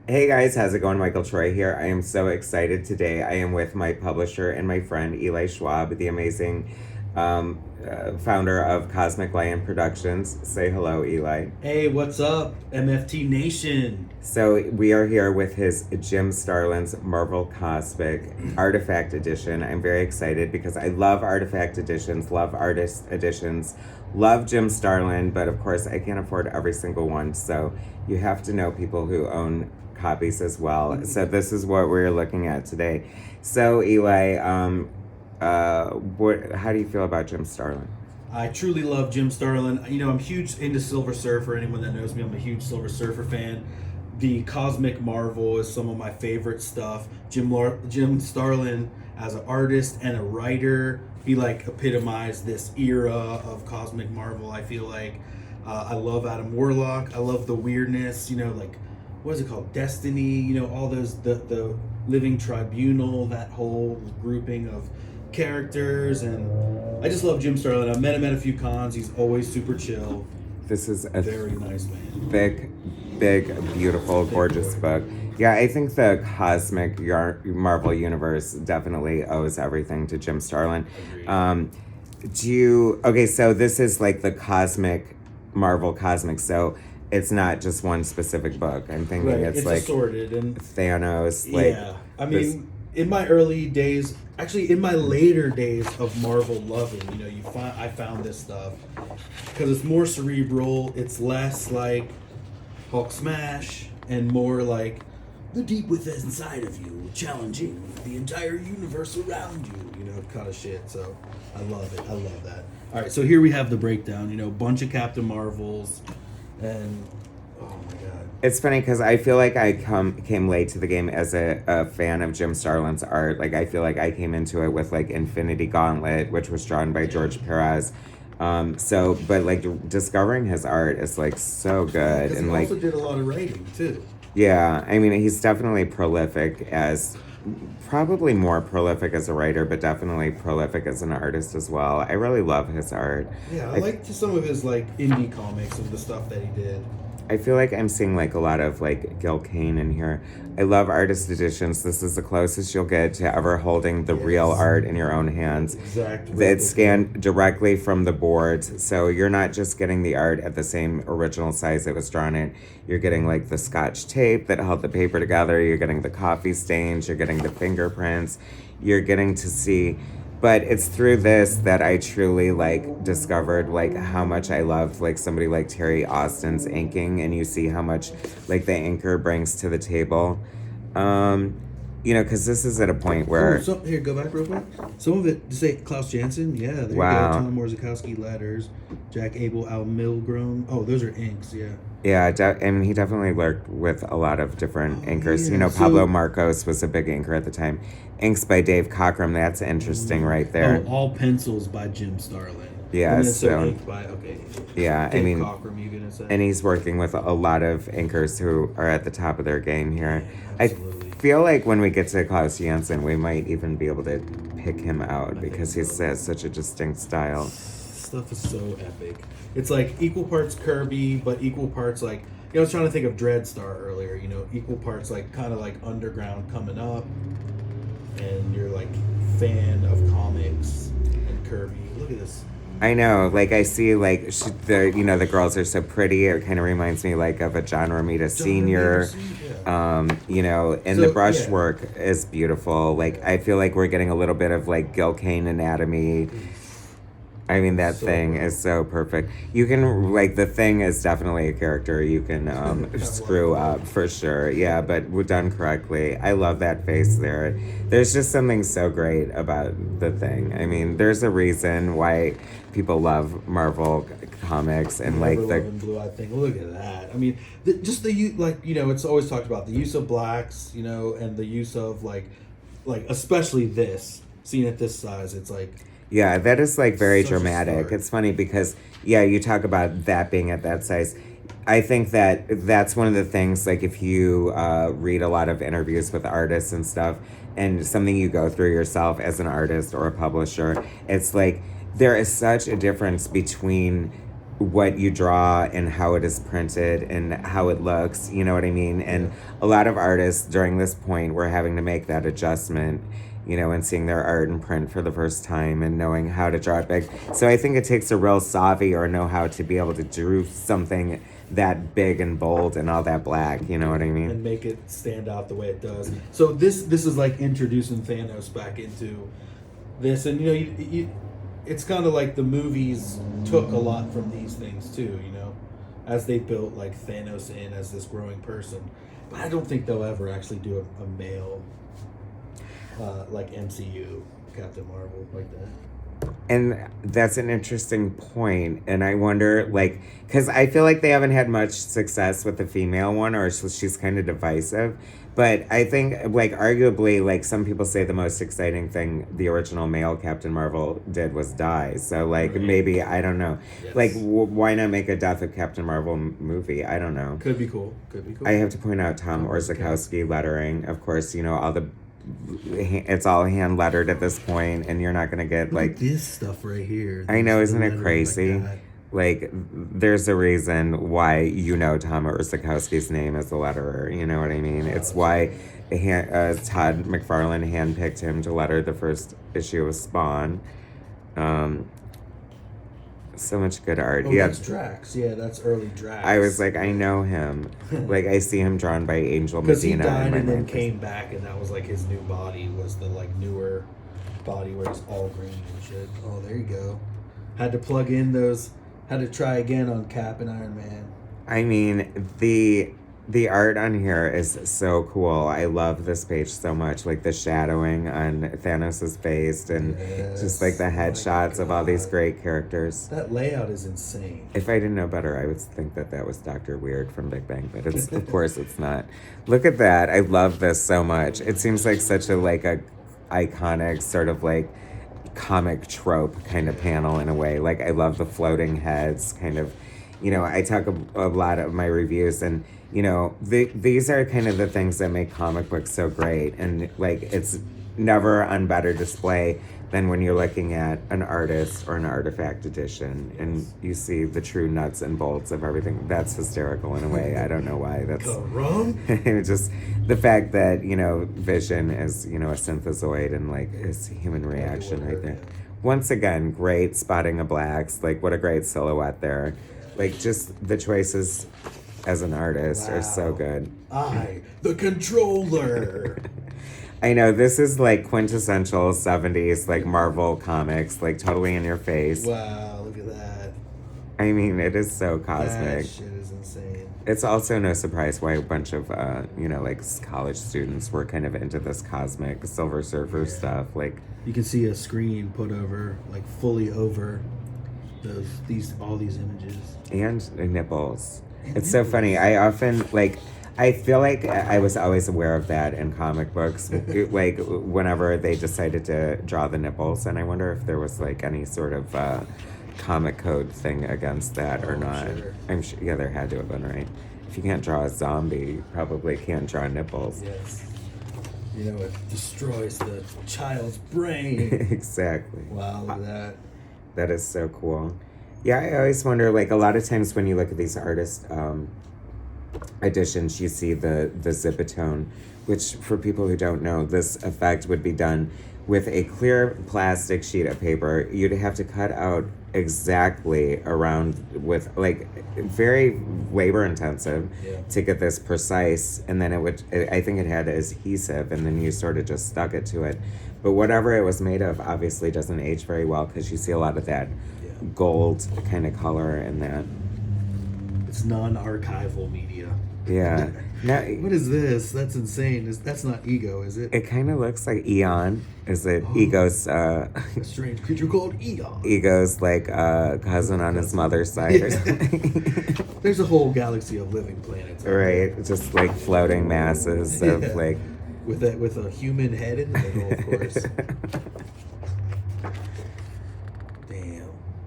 Hey guys, how's it going? Michael Troy here. I am so excited today. I am with my publisher and my friend Eli Schwab, the amazing founder of Cosmic Lion Productions. Say hello, Eli. Hey, what's up, MFT Nation? So we are here with his Jim Starlin's Marvel Cosmic Artifact Edition. I'm very excited because I love Artifact Editions, love Artist Editions, love Jim Starlin, but of course I can't afford every single one. So you have to know people who own copies as well. So this is what we're looking at today. So Eli, how do you feel about Jim Starlin? I truly love Jim Starlin. You know, I'm huge into Silver Surfer. Anyone that knows me, I'm a huge Silver Surfer fan. The Cosmic Marvel is some of my favorite stuff. Jim Starlin, as an artist and a writer, he like epitomized this era of Cosmic Marvel. I feel like I love Adam Warlock. I love the weirdness. You know, like what is it called? Destiny. You know, all those the Living Tribunal. That whole grouping of characters, and I just love Jim Starlin. I've met him at a few cons. He's always super chill. This is a Very nice man. big, beautiful, gorgeous book. Yeah, I think the Cosmic Marvel Universe definitely owes everything to Jim Starlin. Agreed. Okay, so this is like the Cosmic Marvel Cosmic, so it's not just one specific book. I'm thinking Right, it's like assorted and Thanos, like yeah. I mean, in my early days, actually in my later days of Marvel loving, you know, I found this stuff because it's more cerebral. It's less like Hulk smash and more like the deep within inside of you, challenging the entire universe around you. You know, kind of shit. So I love it. I love that. All right, so here we have the breakdown. You know, bunch of Captain Marvels, and oh my god. It's funny because I feel like I came late to the game as a fan of Jim Starlin's art. Like I feel like I came into it with like Infinity Gauntlet, which was drawn by George Perez. But like discovering his art is like so good, and He like also did a lot of writing too. yeah, I mean he's definitely prolific as probably more prolific as a writer, but definitely prolific as an artist as well. I really love his art. Yeah, I liked some of his like indie comics and the stuff that he did. I feel like I'm seeing like a lot of like Gil Kane in here. I love artist editions. This is the closest you'll get to ever holding the real art in your own hands. Exactly. It's scanned directly from the boards, so you're not just getting the art at the same original size it was drawn in. You're getting like the scotch tape that held the paper together. You're getting the coffee stains. You're getting the fingerprints. You're getting to see. But it's through this that I truly like discovered like how much I loved like somebody like Terry Austin's inking, and you see how much like the inker brings to the table. You know, because this is at a point where Here, go back real quick. Some of it, say Klaus Janson. Yeah, there Wow. you go. Tom Morzakowski letters, Jack Abel, Al Milgrom. Oh, those are inks. Yeah. yeah, and he definitely worked with a lot of different inkers. yeah. You know, So- Pablo Marcos was a big inker at the time. Inks by Dave Cockrum. That's interesting right there. Oh, all pencils by Jim Starlin. Yeah, And then so- inked by Yeah, Dave I mean, Cockrum, you gonna say? and he's working with a lot of inkers who are at the top of their game here. Absolutely. I feel like when we get to Klaus Janson, we might even be able to pick him out because he has such a distinct style. Stuff is so epic. It's like equal parts Kirby, but equal parts like, you know, I was trying to think of Dreadstar earlier. You know, equal parts like kind of like underground coming up, and you're like fan of comics and Kirby. Look at this. I know, like I see, like the girls are so pretty. It kind of reminds me like of a John Romita Sr. You know, and So, the brushwork is beautiful. Like I feel like we're getting a little bit of like Gil Kane anatomy. I mean, that So thing good. is so perfect. You can, like, the thing is definitely a character you can screw up for sure. Yeah, but done correctly. I love that face there. There's just something so great about the thing. I mean, there's a reason why people love Marvel comics and like Never the. Love and Blue, I think. Look at that. I mean, just the like, you know, it's always talked about the use of blacks, you know, and the use of like especially this seen at this size. It's like. Yeah, that is like very Such a dramatic. start. It's funny because, yeah, you talk about that being at that size. I think that that's one of the things, like if you read a lot of interviews with artists and stuff, and something you go through yourself as an artist or a publisher, it's like there is such a difference between what you draw and how it is printed and how it looks, you know what I mean? And a lot of artists during this point were having to make that adjustment, you know, and seeing their art in print for the first time and knowing how to draw it big. So I think it takes a real savvy or know-how to be able to do something that big and bold and all that black, you know what I mean? And make it stand out the way it does. So this is like introducing Thanos back into this, and you know, it's kind of like the movies took a lot from these things too, you know, as they built like Thanos in as this growing person. But I don't think they'll ever actually do a male like MCU Captain Marvel like that. And that's an interesting point. And I wonder, like, because I feel like they haven't had much success with the female one, or she's kind of divisive. But I think, like, arguably, like, some people say the most exciting thing the original male Captain Marvel did was die. So, like, maybe, I don't know. Yes. Like, why not make a Death of Captain Marvel movie? I don't know. Could be cool. I have to point out Tom Orzechowski lettering. Of course, you know, it's all hand lettered at this point, and you're not going to get, like... this stuff right here. I know, isn't it crazy? Like, there's a reason why you know Tom Orzechowski's name as the letterer. You know what I mean? It's why Todd McFarlane handpicked him to letter the first issue of Spawn. So much good art. Oh, that's Drax. Yeah, that's early Drax. I was like, I know him. Like, I see him drawn by Angel Medina. Because he died and then came back, and that was like his new body was the like newer body where it's all green and shit. Oh, there you go. Had to plug in those. Had to try again on Cap and Iron Man. I mean, the art on here is so cool. I love this page so much. Like the shadowing on Thanos' face and just like the headshots of all these great characters. That layout is insane. If I didn't know better, I would think that was Dr. Weird from Big Bang, but it's of course it's not. Look at that. I love this so much. It seems like such a iconic sort of like comic trope kind of panel in a way. Like I love the floating heads kind of, you know, I talk a lot of my reviews and, you know, these are kind of the things that make comic books so great. And like, it's never on better display than when you're looking at an artist or an artifact edition and you see the true nuts and bolts of everything. That's hysterical in a way. I don't know why. That's just the fact that, you know, Vision is, you know, a synthezoid and like his human reaction right there. Once again, great spotting of blacks. Like what a great silhouette there. Like just the choices as an artist are so good. The controller. I know, this is like quintessential 70s, like Marvel comics, like totally in your face. Wow, look at that. I mean, it is so cosmic. That shit is insane. It's also no surprise why a bunch of, you know, like college students were kind of into this cosmic Silver Surfer stuff. Like, you can see a screen put over, like fully over all these images. And nipples. It's so funny. I often, like... I feel like I was always aware of that in comic books, like whenever they decided to draw the nipples, and I wonder if there was like any sort of comic code thing against that or not. Sure. I'm sure, yeah, there had to have been, right? If you can't draw a zombie, you probably can't draw nipples. Yes. You know, it destroys the child's brain. Exactly. Wow, look at that. That is so cool. Yeah, I always wonder, like a lot of times when you look at these artists, editions, you see the zipatone, which for people who don't know, this effect would be done with a clear plastic sheet of paper. You'd have to cut out exactly around with like very labor intensive to get this precise, and then I think it had adhesive, and then you sort of just stuck it to it. But whatever it was made of obviously doesn't age very well because you see a lot of that gold kind of color in that. It's non-archival media. Yeah. Now, what is this? That's insane. That's not Ego, is it? It kind of looks like Eon. Is it Ego's... a strange creature called Eon. Ego's like cousin on his mother's side or something. There's a whole galaxy of living planets. Right. Just like floating masses of like... With a human head in the middle, of course.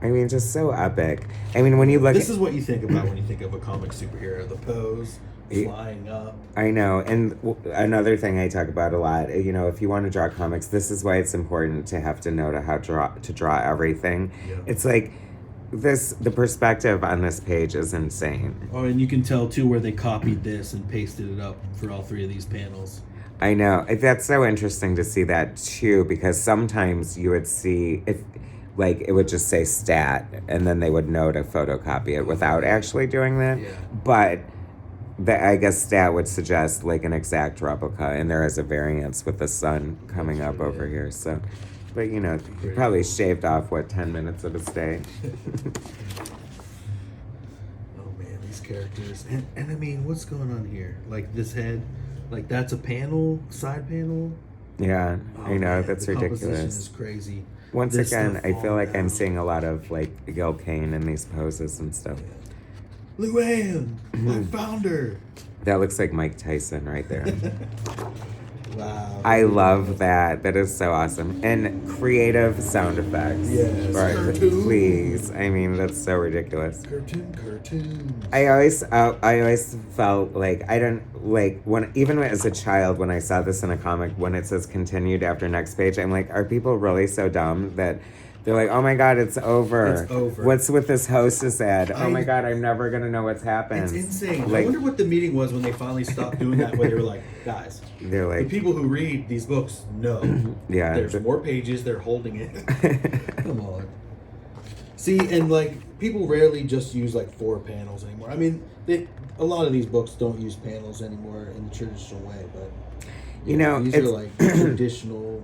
I mean, just so epic. I mean, when you look... This is what you think about when you think of a comic superhero. The pose, flying up. I know. And another thing I talk about a lot, you know, if you want to draw comics, this is why it's important to have to know how to draw everything. Yeah. It's like the perspective on this page is insane. Oh, and you can tell too where they copied this and pasted it up for all three of these panels. I know. That's so interesting to see that too, because sometimes you would see if like it would just say stat and then they would know to photocopy it without actually doing that. Yeah. But I guess stat would suggest like an exact replica, and there is a variance with the sun coming up over here. So, but you know, he probably shaved off 10 minutes of his day. Oh man, these characters, and I mean, what's going on here? Like this head, like that's a panel, side panel. Yeah, Oh, I know, man, that's the composition ridiculous. is crazy. Once This again, stuff I feel all like I'm down. seeing a lot of like Gil Kane in these poses and stuff. Luann, I found her. That looks like Mike Tyson right there. Wow. I love that. That is so awesome. And creative sound effects. Yes. Right, Cartoon. please. I mean, that's so ridiculous. Cartoons. I always felt like I don't like even as a child when I saw this in a comic when it says continued after next page, I'm like, are people really so dumb that they're like, oh my god, it's over. It's over. What's with this hostess ad? Oh my god, I'm never gonna know what's happened. It's insane. Like, I wonder what the meeting was when they finally stopped doing that. Where they were like, guys, they're the like, people who read these books know. yeah, There's more pages. They're holding it. Come on. See, and like people rarely just use like 4 panels anymore. I mean, a lot of these books don't use panels anymore in the traditional way, but you know, these it's are like traditional.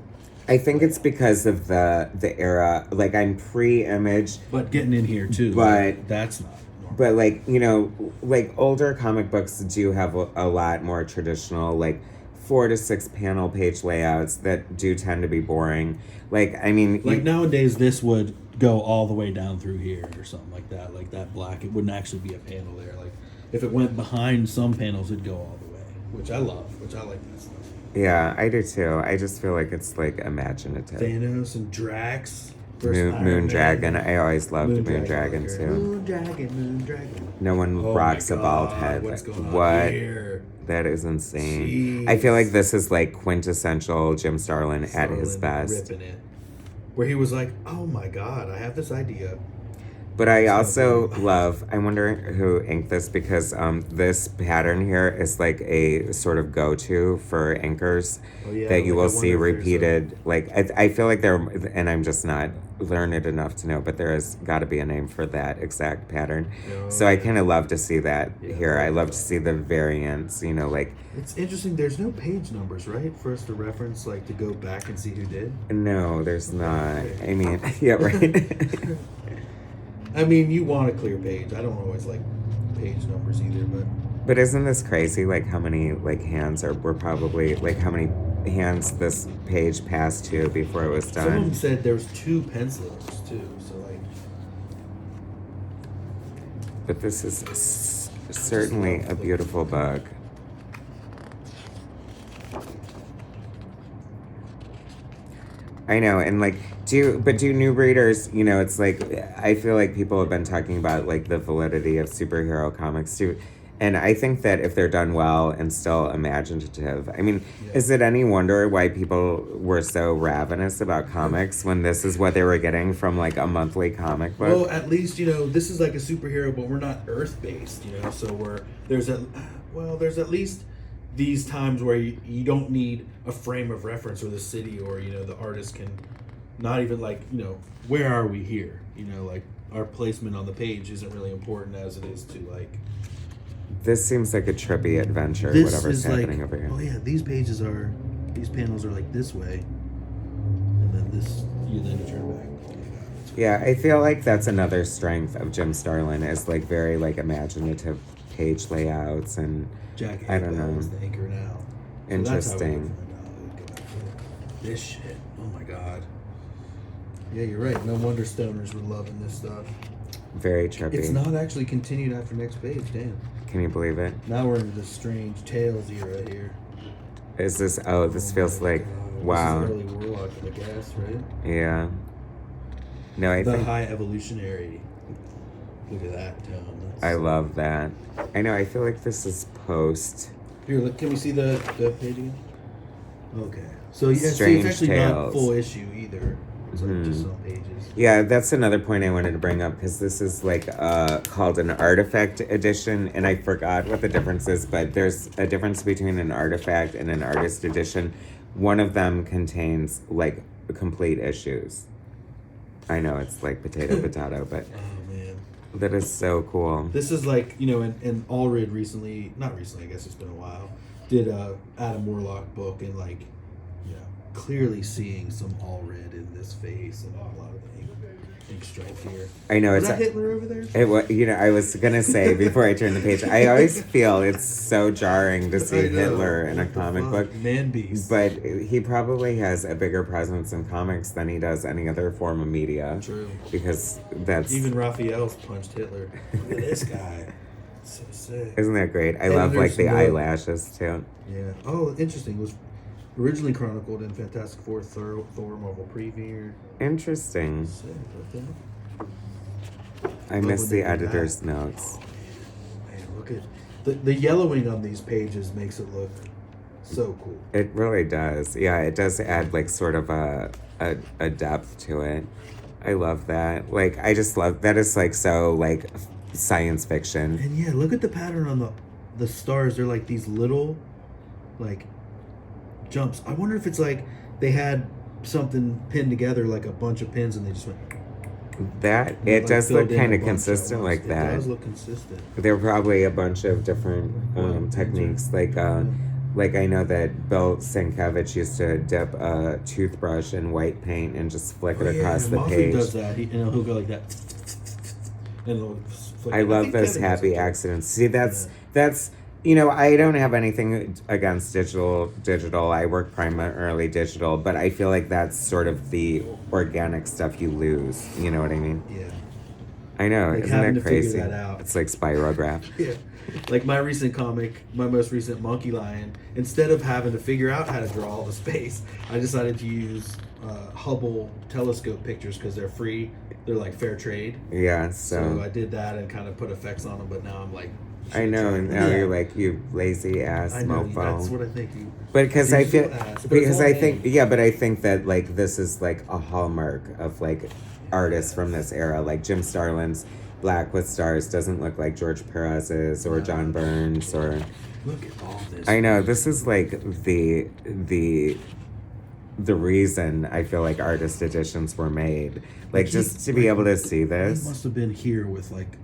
I think it's because of the era. Like I'm pre-image, But getting in here too. But- that's not normal. but like you know, like older comic books do have a lot more traditional, like 4 to 6 panel page layouts that do tend to be boring. Like I mean, Like nowadays, this would go all the way down through here or something like that. Like that black, it wouldn't actually be a panel there. Like if it went behind some panels, it'd go all the way, which I love, which I like that stuff. yeah, I do too. I just feel like it's like imaginative. Thanos and Drax. versus Iron Moon Man. Dragon. I always loved Moon Dragon okay. too. Moon Dragon. No one Oh rocks my a bald God, head. What's going on What? here? That is insane. Jeez. I feel like this is like quintessential Jim Starlin at his Starlin best. ripping it. Where he was like, oh my god, I have this idea. But I also love, I wonder who inked this because this pattern here is like a sort of go-to for inkers Oh, yeah, that you like, will I see wonder if there's repeated. Like, I feel like there, and I'm just not learned enough to know, but there has got to be a name for that exact pattern. Oh, So I yeah. kind of love to see that Yeah, here. I I like love that. to see the variants, you know, like, It's interesting, there's no page numbers, right? For us to reference, like to go back and see who did. no, there's not. I mean, yeah, right. I mean, you want a clear page. I don't always like page numbers either, but But isn't this crazy? Like how many like hands were probably like how many hands this page passed to before it was some of them done? said there was 2 pencilers too. So like, But this is certainly a beautiful book. I know, and like, do new readers? You know, it's like I feel like people have been talking about like the validity of superhero comics too, and I think that if they're done well and still imaginative, I mean, Yeah. is it any wonder why people were so ravenous about comics when this is what they were getting from like a monthly comic book? well, at least this is like a superhero, but we're not Earth based. So there's at least these times where you don't need a frame of reference or the city or the artist can not even like where are we here, like our placement on the page isn't really important as it is to like This seems like a trippy adventure, this whatever's is happening like, over here. oh yeah, these panels are like this way, and then this you turn back. Yeah, I feel like that's another strength of Jim Starlin is like very like imaginative page layouts and Jack I don't Abel know. is the anchor now. Interesting. This shit. Oh my god. Yeah, you're right. No wonder stoners were loving this stuff. Very trippy. It's not actually continued after next page. Damn. Can you believe it? Now we're into the strange Tales era here. Is this? Oh, this feels my like God. wow. This is early Warlock, I guess, right? Yeah. No, I The think high evolutionary. Look at that tone. I love that. I know. I feel like this is post. Here, look. Can we see the page again? Okay. So yeah, see, Strange it's actually not Tales. full issue either. It's like just some pages. Yeah, that's another point I wanted to bring up because this is like called an artifact edition, and I forgot what the difference is, but there's a difference between an artifact and an artist edition. One of them contains like complete issues. I know it's like potato, but Oh man, that is so cool. this is like and Allred recently, not recently, I guess it's been a while, did a Adam Warlock book, and like clearly seeing some Allred in this face and a lot of the ink stripe here. I know Is it's that Hitler over there? it was, I was gonna say before I turn the page, I always feel it's so jarring to see Hitler in a comic book. Man beast. But he probably has a bigger presence in comics than he does any other form of media. True. Because that's Even Raphael's punched Hitler. Look at this guy. So sick. isn't that great? I And love like there's the no- eyelashes too. Yeah. Oh, interesting. It was originally chronicled in Fantastic Four, Thor Marvel Preview. Interesting. Sick, okay. I Love miss when the they do editor's that. notes. Man, look at the yellowing on these pages makes it look so cool. It really does. Yeah, it does add like sort of a depth to it. I love that. Like I just love that is like so like science fiction. And yeah, look at the pattern on the stars. They're like these little like jumps. I wonder if it's like they had something pinned together like a bunch of pins and they just went That it like, does filled look in a kind of bunch at consistent once. like that. It does look consistent. There are probably a bunch of different techniques. Like I know that Bill Sienkiewicz used to dip a toothbrush in white paint and just flick it across the Moffat page. does that. He'll go like that. And it'll flick I it. love think those Kevin does happy it too. accidents. See, that's I don't have anything against digital. I work primarily digital, but I feel like that's sort of the organic stuff you lose. You know what I mean? Yeah. I know, Like isn't having that to figure crazy? that out. It's like spirograph. Yeah. Like my recent comic, my most recent Monkey Lion, instead of having to figure out how to draw all the space, I decided to use Hubble telescope pictures because they're free. They're like fair trade. Yeah, So I did that and kind of put effects on them, but now I'm like, I know, and now you're like, you lazy ass I know, mofo. that's what I think. You, But because I feel, ass, but because it's all I think, me. yeah, but I think that like this is like a hallmark of like artists from this era. Like Jim Starlin's Black with Stars doesn't look like George Perez's or John Burns or. Look at all this. I know this is like the reason I feel like artist editions were made. Like just to be able to see He this. must have been here with like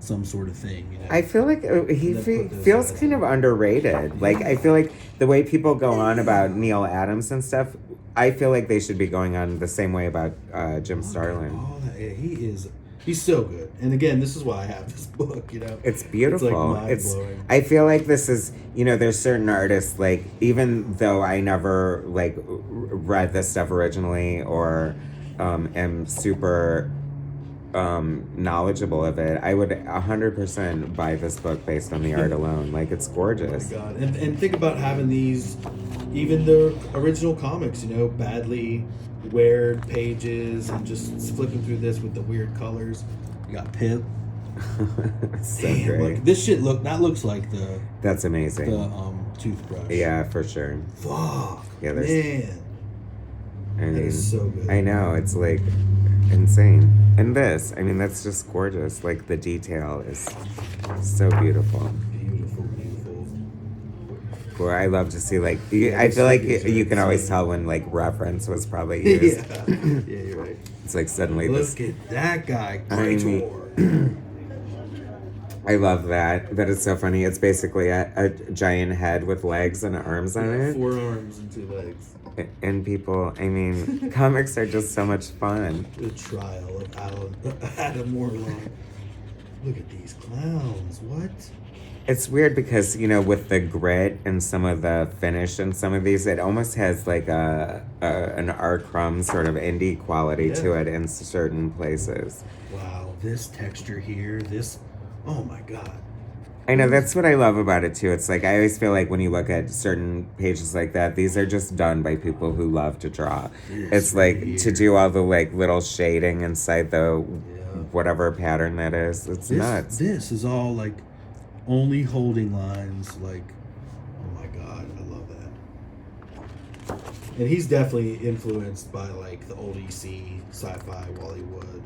some sort of thing. You know? I feel like he And then put those feels guys kind of underrated. Like I feel like the way people go on about Neil Adams and stuff, I feel like they should be going on the same way about Jim Starlin. Oh, he's so good. And again, this is why I have this book. It's beautiful. It's like mind-blowing. I feel like this is there's certain artists like even though I never like read this stuff originally or am super knowledgeable of it, I would 100% buy this book based on the art alone. Like it's gorgeous. Oh my God. And think about having these, even the original comics, badly weared pages and just flipping through this with the weird colors. You got Pip. So Damn, great. look, this shit looks like That's amazing. the toothbrush. Yeah, for sure. Fuck. Yeah, there's- Man. I That mean, is so good. I know, it's like insane. And this, I mean, that's just gorgeous. Like the detail is so beautiful. Beautiful. Cool. I love to see like I feel like you can always tell when like reference was probably used. Yeah, you're right. It's like suddenly Look at that guy. I mean- Krator. I love that. That is so funny. It's basically a giant head with legs and arms on it. 4 arms and 2 legs. And people, I mean, comics are just so much fun. The trial of Adam Warlock. Look at these clowns. What? It's weird because, with the grit and some of the finish and some of these, it almost has like an R. Crumb sort of indie quality to it in certain places. Wow, this texture here, oh my God. I know, that's what I love about it too. It's like, I always feel like when you look at certain pages like that, these are just done by people who love to draw. It's like to do all the like little shading inside the whatever pattern that is. It's nuts. This is all like only holding lines, like, oh my God, I love that. And he's definitely influenced by like the old EC, sci-fi, Wally Wood,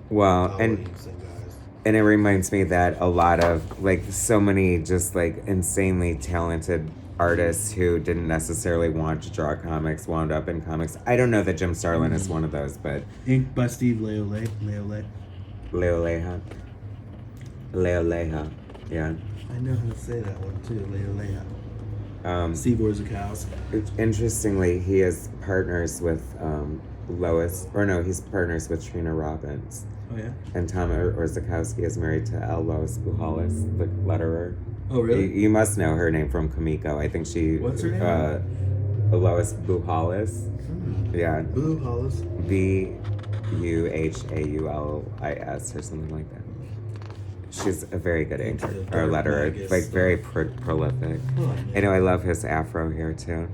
Well, Al and Williamson guys. and it reminds me that a lot of like so many just like insanely talented artists who didn't necessarily want to draw comics wound up in comics. I don't know that Jim Starlin is one of those, but Inked by Steve Leoleha. Leoleha, yeah. I know how to say that one too, Leoleha. Steve Orzechowski. Interestingly, he is partners with he's partners with Trina Robbins. Oh yeah. And Tom Orzechowski is married to Lois Buhalis, the letterer. Oh really? You must know her name from Kamiko. I think she. What's her name? Lois Buhalis. Yeah. Buhalis. Buhaulis or something like that. She's a very good inker or letterer, like very prolific. Oh, I know. I love his afro hair too.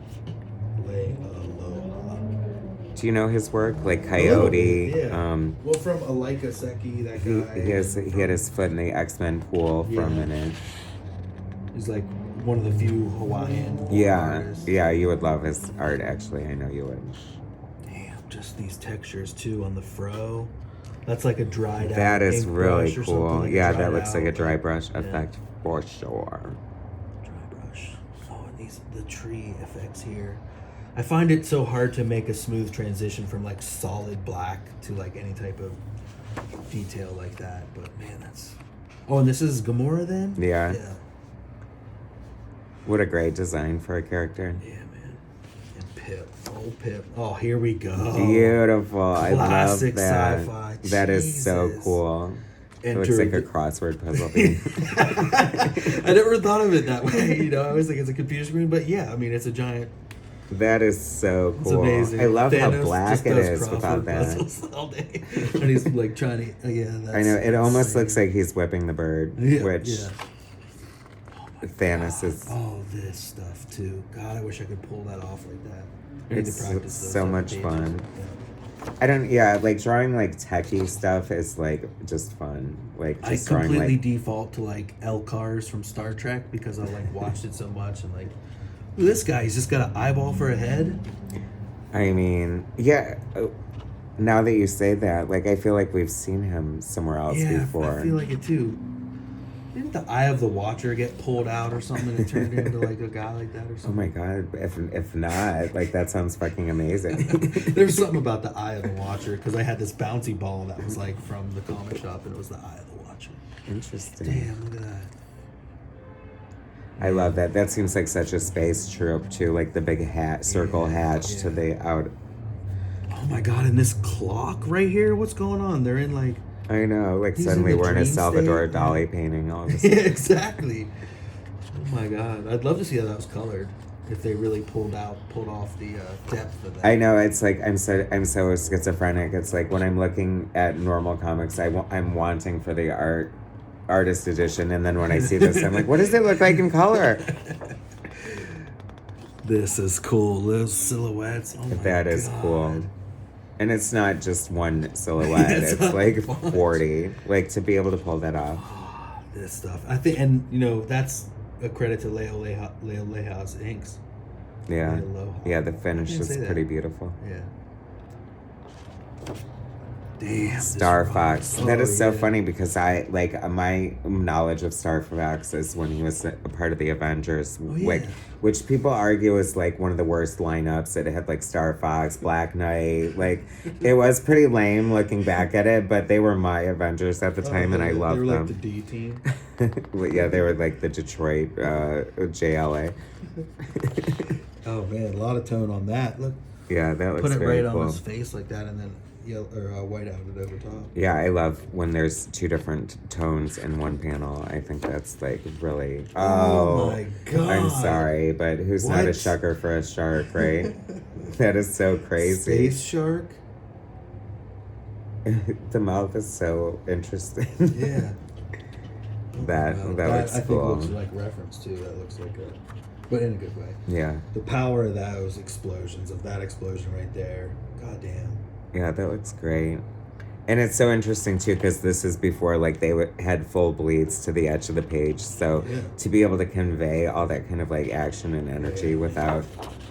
Do you know his work, like Coyote? Yeah. Well, from Alaika Seki, that guy. He had his foot in the X-Men pool for a minute. He's like one of the few Hawaiian artists. Yeah, you would love his art. Actually, I know you would. Damn, just these textures too on the fro. That's like a dried out. That is really cool. Like yeah, that looks like a dry brush effect for sure. Dry brush. Oh, and the tree effects here. I find it so hard to make a smooth transition from like solid black to like any type of detail like that. But man, that's. Oh, and this is Gamora then? Yeah. Yeah. What a great design for a character. Yeah, man. And Pip. Oh, Pip. Oh, here we go. Beautiful. Classic I love that. sci-fi. That is so Jesus. cool. It looks like a crossword puzzle. I never thought of it that way. You know, I always think it's a computer screen, but yeah, I mean, it's a giant. That is so cool. It's amazing. I love Thanos how black just it does is without crossword that. puzzles all day. And he's like trying to. Yeah, that's I know. It almost insane. looks like he's whipping the bird, which Thanos is. Oh, this stuff too. God, I wish I could pull that off like that. I need to It's practice those so other much pages. fun. Yeah. Like drawing like techie stuff is like just fun. Like just I drawing completely like default to like L-Cars from Star Trek because I like watched it so much and like, ooh, this guy, he's just got an eyeball for a head. I mean, yeah. Now that you say that, like I feel like we've seen him somewhere else before. I feel like it too. Didn't the Eye of the Watcher get pulled out or something and turned into like a guy like that or Oh something? my god! If not, like that sounds fucking amazing. There's something about the Eye of the Watcher because I had this bouncy ball that was like from the comic shop and it was the Eye of the Watcher. Interesting. Damn, look at that. I love that. That seems like such a space troop too, like the big circle hatch to the out. Oh my god! And this clock right here, what's going on? They're in like. I know, like He's suddenly in the we're in a dream Salvador state. Dali painting all of a Yeah, sudden. exactly. Oh my god! I'd love to see how that was colored. If they really pulled off the depth of that. I know, it's like I'm so schizophrenic. It's like when I'm looking at normal comics, I'm wanting for the artist edition, and then when I see this, I'm like, what does it look like in color? This is cool. Those silhouettes. Oh my That is God. cool. And it's not just one silhouette. It's It's a like bunch. 40. Like to be able to pull that off. This stuff. I think, and you know, that's a credit to Leo Leha's inks. Yeah. Leoleha. Yeah, the finish I didn't is say that. pretty beautiful. Yeah. Damn. this Star rocks. Fox. Oh, That is so yeah. funny because my knowledge of Star Fox is when he was a part of the Avengers, yeah. which people argue is like one of the worst lineups. It had like Star Fox, Black Knight, like it was pretty lame looking back at it, but they were my Avengers at the time, and I loved They were them. like the D team. Well, yeah, they were like the Detroit JLA. Oh man, a lot of tone on that. Look, Yeah, that looks put it very right cool. on his face like that, and then yellow or white out it over top. Yeah, I love when there's two different tones in one panel. I think that's like really. Oh my God. I'm sorry, but who's not a What? shucker for a shark, right? That is so crazy. Space shark. The mouth is so interesting. Yeah. that Wow, looks I think cool. looks like reference too. That looks like a, but in a good way. Yeah, The power of those explosions, of that explosion right there. God damn. yeah, that looks great. And it's so interesting too because this is before like they had full bleeds to the edge of the page. So Yeah. to be able to convey all that kind of like action and energy without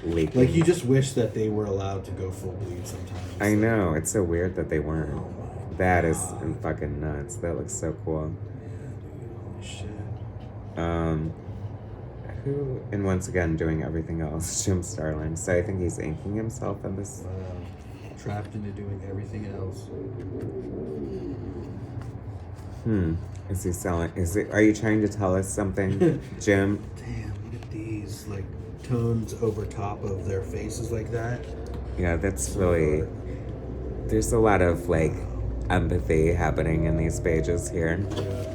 leaking. Like, you just wish that they were allowed to go full bleed sometimes. I know, it's so weird that they weren't. Oh my That is God. fucking nuts. That looks so cool. Holy shit. Who, and once again, doing everything else, Jim Starlin. So I think he's inking himself on this. Wow. Trapped into doing everything else. Is he selling? Are you trying to tell us something, Jim? Damn, look at these, like, tones over top of their faces like that. Yeah, that's really. There's a lot of, like, empathy happening in these pages here. Yeah.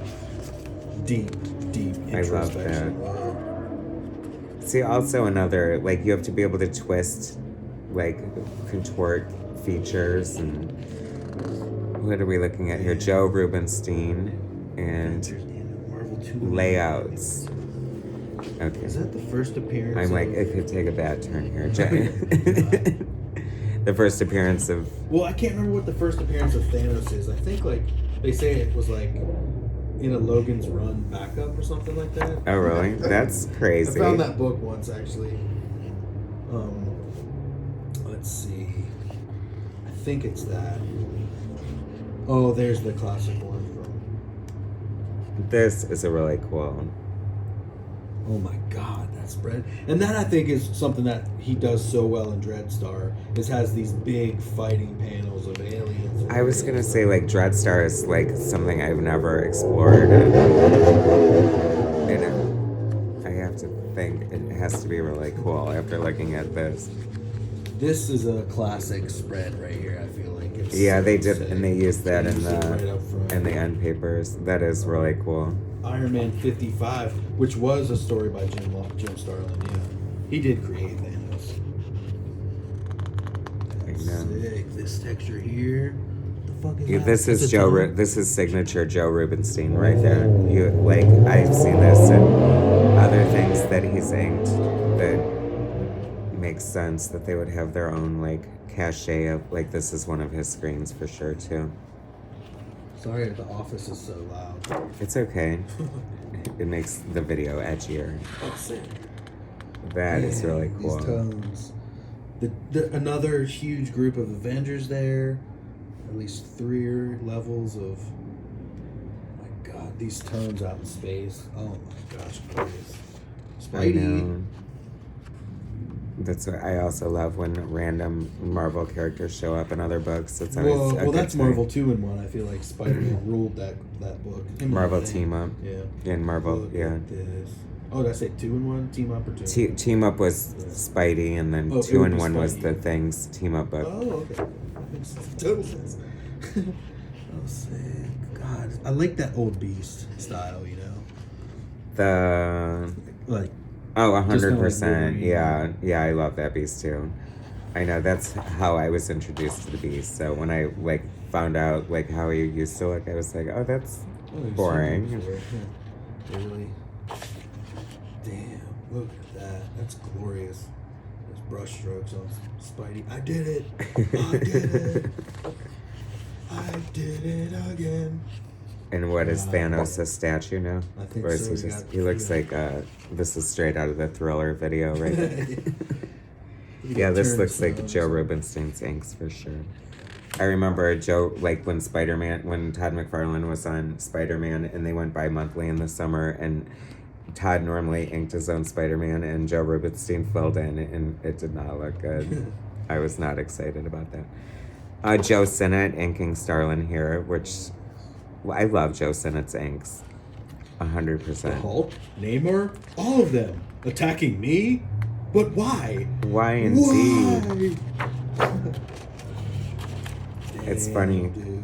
Deep I love that. introspection. Wow. See, also another, like, you have to be able to twist, like, contort features, and what are we looking at here? Joe Rubenstein and Marvel 2 layouts. Okay. Is that the first appearance? I'm like, it could take a bad turn here. The first appearance of. Well, I can't remember what the first appearance of Thanos is. I think, like, they say it was, like, in a Logan's Run backup or something like that. Oh, really? That's crazy. I found that book once, actually. Let's see. I think it's that. Oh, there's the classic one from. This is a really cool. Oh my God, that spread. And that, I think, is something that he does so well in Dreadstar, is has these big fighting panels of aliens. I was gonna say, like, Dreadstar is, like, something I've never explored. And I have to think it has to be really cool after looking at this. This is a classic spread right here, I feel like. It's Yeah, they so did, sick. and they used that They in used it right up front. the end papers. That is really cool. Iron Man 55, which was a story by Jim Starlin, yeah. He did create Thanos. That's know. sick. This texture here. The fuck is Yeah, that? this That's is a Joe. tongue? This is signature Joe Rubenstein right there. You like, I've seen this and other things that he's inked that makes sense that they would have their own, like, cachet of, like, this is one of his screens for sure too. Sorry, the office is so loud. It's okay. It makes the video edgier. That's it. That is really cool. These tones. Another huge group of Avengers there. At least 3 levels of. My God, these tones out in space. Oh my gosh, glorious. I Spidey. know. That's what I also love when random Marvel characters show up in other books. It's always a Well, good that's time. Marvel 2-in-1. I feel like Spider-Man ruled that book. Him and Marvel Thing. Team Up. Yeah. And Marvel, Look yeah. at this. Oh, did I say 2-in-1? Team Up or 2? Team Up was Yeah. Spidey, and then Oh, it 2-in-1 would be was Spidey. the Things Team Up book. Oh, okay. That makes total sense. Oh, sick. God, I like that old Beast style, you know? The Like, oh, Just kinda 100%. like Yeah, yeah, I love that Beast too. I know that's how I was introduced to the Beast. So when I, like, found out, like, how he used to look, I was like, oh, that's boring. Yeah. Really. Damn, look at that. That's glorious. Those brush strokes on Spidey. I did it. I did it. I did it again. And what is Thanos, a statue now? I think Or is so, he he just? got- He looks yeah. like this is straight out of the Thriller video, right? You Yeah, can this turn looks the like sounds. Joe Rubenstein's inks for sure. I remember Joe, like when Todd McFarlane was on Spider-Man, and they went bi-monthly in the summer, and Todd normally inked his own Spider-Man, and Joe Rubenstein filled in, and it did not look good. I was not excited about that. Joe Sinnott inking Starlin here, which I love Joe Sinnott's inks. 100%. Hulk, Namor, all of them attacking me? But why? Why indeed? Why? It's Damn, funny. dude.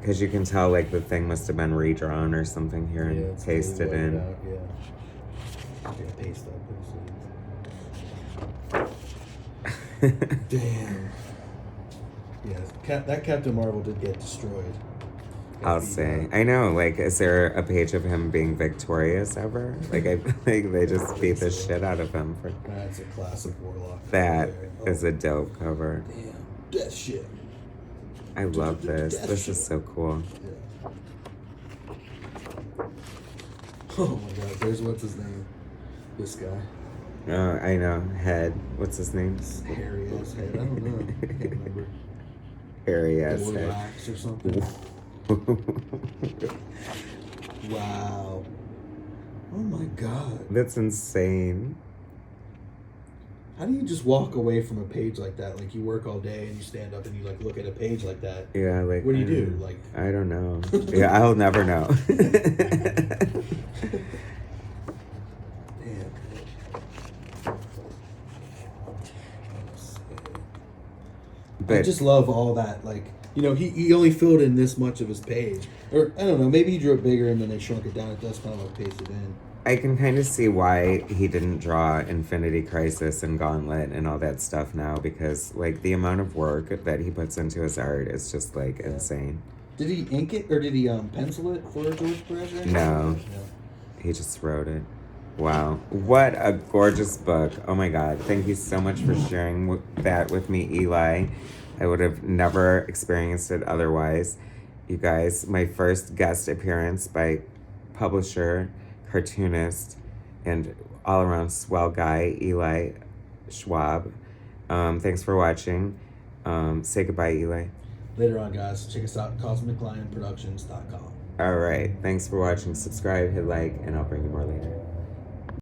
Because you can tell, like, the thing must have been redrawn or something here and it's pasted really in. whited out, yeah. Okay, paste up. Damn. Yeah, that Captain Marvel did get destroyed. Got I'll beat say. up. I know, like, is there a page of him being victorious ever? Like, I feel like they just beat the shit out of him for. That's a classic Warlock. That right is there. a dope cover. Damn. Death shit. I love this. Death This shit. is so cool. Yeah. Oh my god, there's what's his name? This guy. I know. Head. What's his name? Hairy ass head. I don't know. I can't remember. Hairy ass Or head. wax or something. Wow. Oh my god. That's insane. How do you just walk away from a page like that? Like, you work all day and you stand up and you, like, look at a page like that. Yeah, like... What do you do? Like... I don't know. Yeah, I'll never know. But I just love all that, like, you know, he only filled in this much of his page. Or, I don't know, maybe he drew it bigger and then they shrunk it down. It does kind of like paste it in. I can kind of see why he didn't draw Infinity Crisis and Gauntlet and all that stuff now, because, like, the amount of work that he puts into his art is just, like, insane. Did he ink it, or did he pencil it for George Perez? No. He just wrote it. Wow. What a gorgeous book. Oh my God. Thank you so much for sharing that with me, Eli. I would have never experienced it otherwise. You guys, my first guest appearance by publisher, cartoonist, and all-around swell guy, Eli Schwab. Thanks for watching. Say goodbye, Eli. Later on, guys, check us out, cosmiclionproductions.com. All right. Thanks for watching. Subscribe, hit like, and I'll bring you more later.